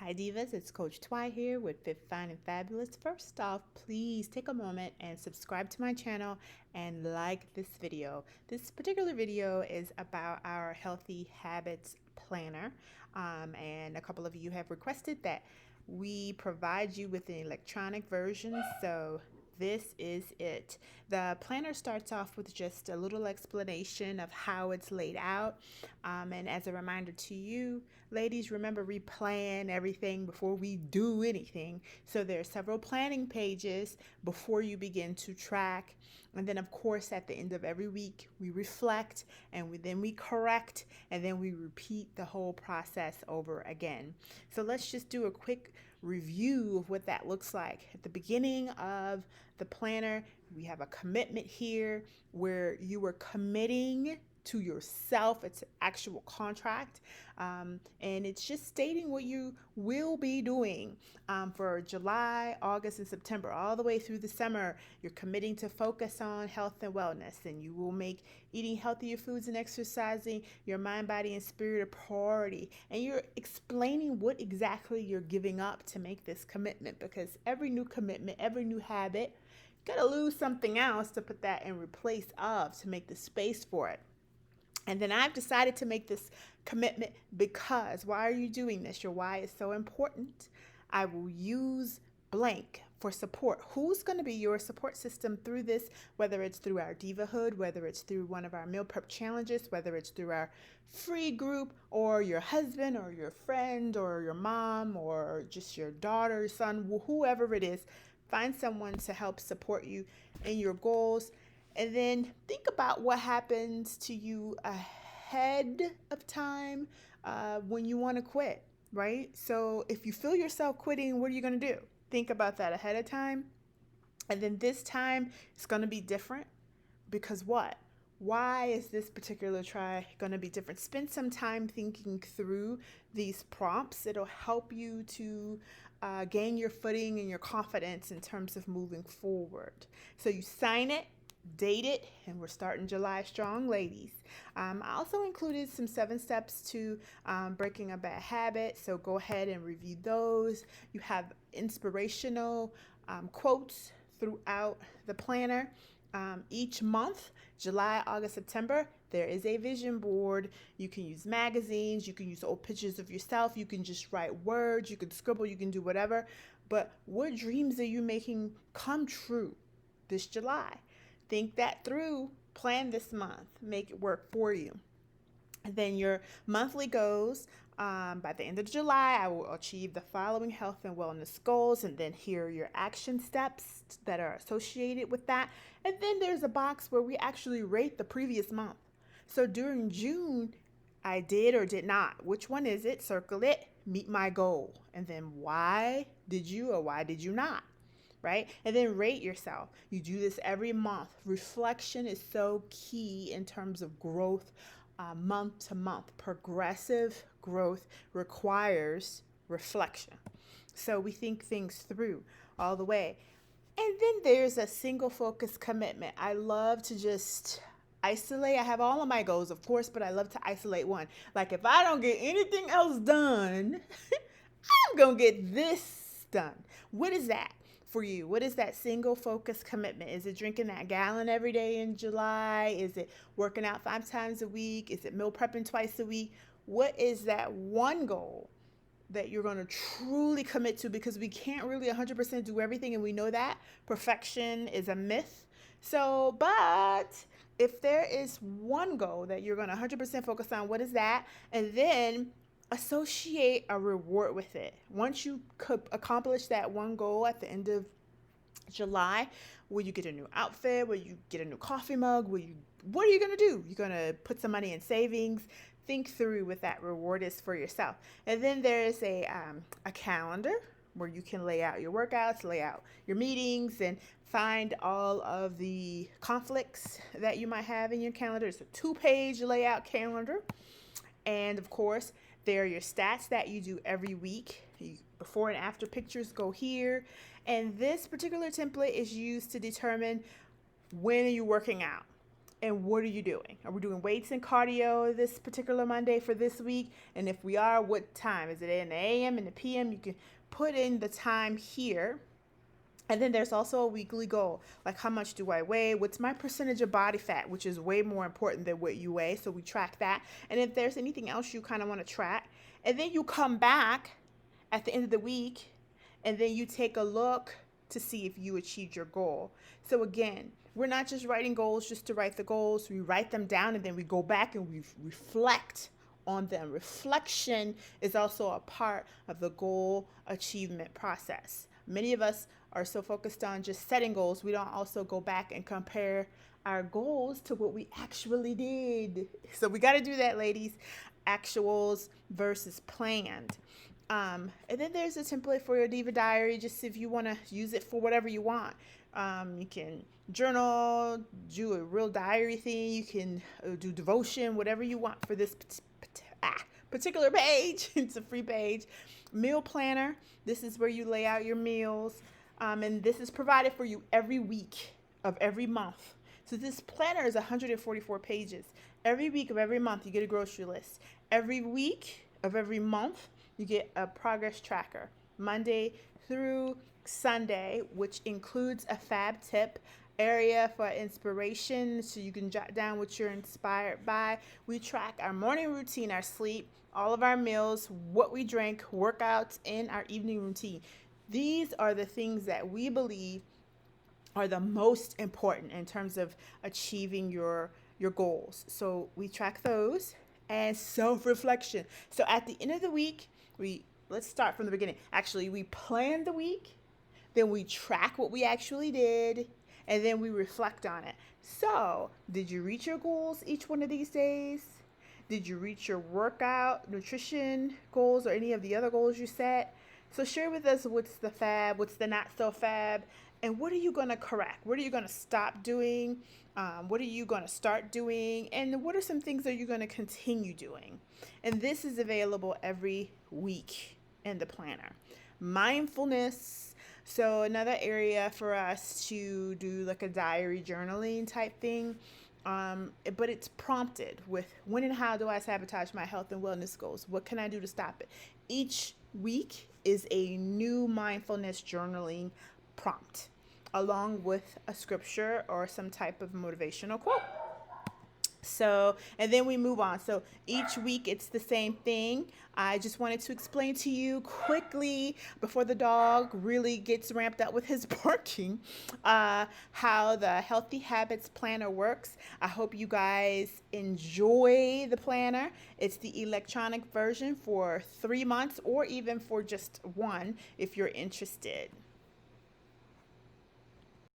Hi Divas, it's Coach Twy here with Fit, Fine, and Fabulous. First off, please take a moment and subscribe to my channel and like this video. This particular video is about our Healthy Habits Planner, and a couple of you have requested that we provide you with an electronic version, so this is it. The planner starts off with just a little explanation of how it's laid out. And as a reminder to you, ladies, remember we plan everything before we do anything. So there are several planning pages before you begin to track. And then, of course, at the end of every week, we reflect and then we correct and then we repeat the whole process over again. So let's just do a quick review of what that looks like. At the beginning of the planner, we have a commitment here where you are committing to yourself. It's an actual contract, and it's just stating what you will be doing for July, August, and September, all the way through the summer. You're committing to focus on health and wellness, and you will make eating healthier foods and exercising your mind, body, and spirit a priority. And you're explaining what exactly you're giving up to make this commitment, because every new commitment, every new habit, you gotta lose something else to put that in replace of to make the space for it. And then I've decided to make this commitment because why are you doing this? Your why is so important. I will use blank for support. Who's going to be your support system through this, whether it's through our Divahood, whether it's through one of our meal prep challenges, whether it's through our free group, or your husband or your friend or your mom or just your daughter, son, whoever it is. Find someone to help support you in your goals. And then think about what happens to you ahead of time when you want to quit, right? So if you feel yourself quitting, what are you going to do? Think about that ahead of time. And then this time it's going to be different because what? Why is this particular try going to be different? Spend some time thinking through these prompts. It'll help you to gain your footing and your confidence in terms of moving forward. So you sign it, date it, and we're starting July strong, ladies. I also included some 7 steps to breaking a bad habit, so go ahead and review those. You have inspirational quotes throughout the planner. Each month, July, August, September, there is a vision board. You can use magazines, you can use old pictures of yourself, you can just write words, you can scribble, you can do whatever. But what dreams are you making come true this July? Think that through, plan this month, make it work for you. And then your monthly goals. By the end of July, I will achieve the following health and wellness goals, and then here are your action steps that are associated with that. And then there's a box where we actually rate the previous month. So during June, I did or did not. Which one is it? Circle it, meet my goal. And then why did you or why did you not? Right? And then rate yourself. You do this every month. Reflection is so key in terms of growth, month to month. Progressive growth requires reflection. So we think things through all the way. And then there's a single focus commitment. I love to just isolate. I have all of my goals, of course, but I love to isolate one. Like if I don't get anything else done, I'm going to get this done. What is that for you? What is that single focus commitment? Is it drinking that gallon every day in July? Is it working out 5 times a week? Is it meal prepping twice a week? What is that one goal that you're going to truly commit to? Because we can't really 100% do everything, and we know that perfection is a myth. So, but if there is one goal that you're going to 100% focus on, what is that? And then associate a reward with it. Once you accomplish that one goal at the end of July, will you get a new outfit? Will you get a new coffee mug? What are you going to do? You're going to put some money in savings. Think through what that reward is for yourself. And then there's a calendar where you can lay out your workouts, lay out your meetings, and find all of the conflicts that you might have in your calendar. It's a 2-page layout calendar. And of course, there are your stats that you do every week. Before and after pictures go here. And this particular template is used to determine when are you working out. And what are you doing? Are we doing weights and cardio this particular Monday for this week? And if we are, what time? Is it in the AM and the PM? You can put in the time here. And then there's also a weekly goal, like how much do I weigh? What's my percentage of body fat, which is way more important than what you weigh. So we track that. And if there's anything else you kind of want to track, and then you come back at the end of the week, and then you take a look to see if you achieved your goal. So again, we're not just writing goals just to write the goals. We write them down and then we go back and we reflect on them. Reflection is also a part of the goal achievement process. Many of us are so focused on just setting goals, we don't also go back and compare our goals to what we actually did. So we got to do that, ladies. Actuals versus planned. And then there's a template for your Diva Diary, just if you want to use it for whatever you want. You can journal, do a real diary thing. You can do devotion, whatever you want for this particular page. It's a free page. Meal planner. This is where you lay out your meals. And this is provided for you every week of every month. So this planner is 144 pages. Every week of every month, you get a grocery list. Every week of every month, you get a progress tracker, Monday through Sunday, which includes a fab tip area for inspiration, so you can jot down what you're inspired by. We track our morning routine, our sleep, all of our meals, what we drink, workouts, and our evening routine. These are the things that we believe are the most important in terms of achieving your goals. So we track those. And self-reflection. So at the end of the week, let's start from the beginning. Actually, we plan the week, then we track what we actually did, and then we reflect on it. So, did you reach your goals each one of these days? Did you reach your workout, nutrition goals, or any of the other goals you set? So share with us what's the fab, what's the not so fab, and what are you going to correct? What are you going to stop doing? What are you going to start doing? And what are some things that you're going to continue doing? And this is available every week in the planner. Mindfulness. So another area for us to do like a diary journaling type thing. But it's prompted with when and how do I sabotage my health and wellness goals? What can I do to stop it? Each week is a new mindfulness journaling prompt, along with a scripture or some type of motivational quote. So, and then we move on. So each week it's the same thing. I just wanted to explain to you quickly before the dog really gets ramped up with his barking, how the Healthy Habits Planner works. I hope you guys enjoy the planner. It's the electronic version for 3 months or even for just one if you're interested.